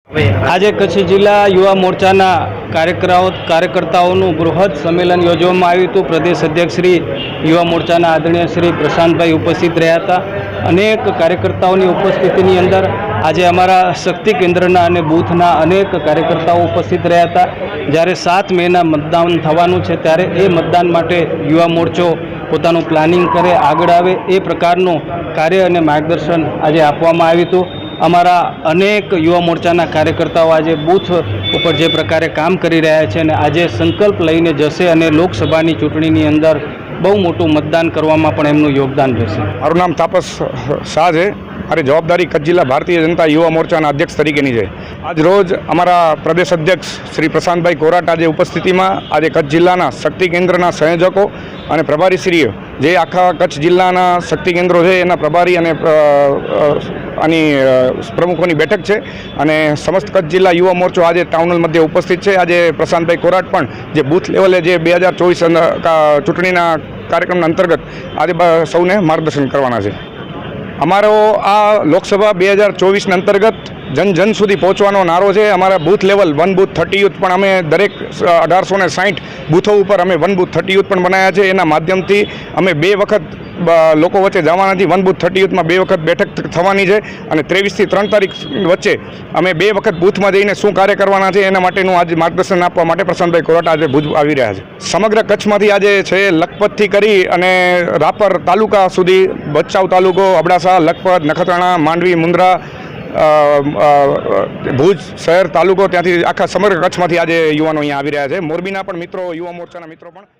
આજે કચ્છ જિલ્લા યુવા મોરચાના કાર્યકર્તાઓનું બૃહદ સંમેલન યોજવામાં આવ્યું હતું। પ્રદેશ અધ્યક્ષ શ્રી યુવા મોરચાના આદરણીય શ્રી પ્રશાંતભાઈ ઉપસ્થિત રહ્યા હતા। અનેક કાર્યકર્તાઓની ઉપસ્થિતિની અંદર આજે અમારા શક્તિ કેન્દ્રના અને બૂથના અનેક કાર્યકર્તાઓ ઉપસ્થિત રહ્યા હતા। જ્યારે 7 મેના મતદાન થવાનું છે ત્યારે એ મતદાન માટે યુવા મોરચો પોતાનું પ્લાનિંગ કરે, આગળ આવે એ પ્રકારનું કાર્ય અને માર્ગદર્શન આજે આપવામાં આવ્યું હતું। અમારા અનેક યુવા મોરચાના કાર્યકર્તાઓ આજે બૂથ ઉપર જે પ્રકારે કામ કરી રહ્યા છે અને આજે સંકલ્પ લઈને જશે અને લોકસભાની ચૂંટણીની અંદર બહુ મોટું મતદાન કરવામાં પણ એમનું યોગદાન રહેશે। મારું નામ તાપસ શાહ છે। મારી જવાબદારી કચ્છ જિલ્લા ભારતીય જનતા યુવા મોરચાના અધ્યક્ષ તરીકેની છે। આજ રોજ અમારા પ્રદેશ અધ્યક્ષ શ્રી પ્રશાંતભાઈ કોરાટ આજે ઉપસ્થિતિમાં આજે કચ્છ જિલ્લાના શક્તિ કેન્દ્રના સંયોજકો અને પ્રભારીશ્રીઓ જે આખા કચ્છ જિલ્લાના શક્તિ કેન્દ્રો છે એના પ્રભારી અને આની પ્રમુખોની બેઠક છે અને સમસ્ત કચ્છ જિલ્લા યુવા મોરચો આજે ટાઉન હોલ મધ્ય ઉપસ્થિત છે। આજે પ્રશાંતભાઈ કોરાટ પણ જે બૂથ લેવલે જે 2024 ચૂંટણીના કાર્યક્રમના અંતર્ગત આજે સૌને માર્ગદર્શન કરવાના છે। અમારો આ લોકસભા 2024 અંતર્ગત જન જન સુધી પહોંચવાનો નારો છે। અમારા બૂથ લેવલ 1 બૂથ 30 યુથ પણ અમે દરેક 1860 બૂથો ઉપર અમે 1 બૂથ 30 યુથ પણ બનાવ્યા છે। એના માધ્યમથી અમે 2 વખત લોકો વચ્ચે જવાના નથી। 1 બૂથ 30 યુથમાં 2 વખત બેઠક થવાની છે અને 23 થી 3 તારીખ વચ્ચે અમે 2 વખત બૂથમાં જઈને શું કાર્ય કરવાના છે એના માટેનું આજે માર્ગદર્શન આપવા માટે પ્રશાંતભાઈ કોરાટ આજે ભુજ આવી રહ્યા છે। સમગ્ર કચ્છમાંથી આજે છે લખપતથી કરી અને રાપર તાલુકા સુધી, ભચાઉ તાલુકો, અબડાસા, લખપત, નખત્રાણા, માંડવી, મુન્દ્રા, ભુજ શહેર તાલુકો, ત્યાંથી આખા સમગ્ર કચ્છમાંથી આજે યુવાનો અહીંયા આવી રહ્યા છે। મોરબીના પણ મિત્રો, યુવા મોરચાના મિત્રો પણ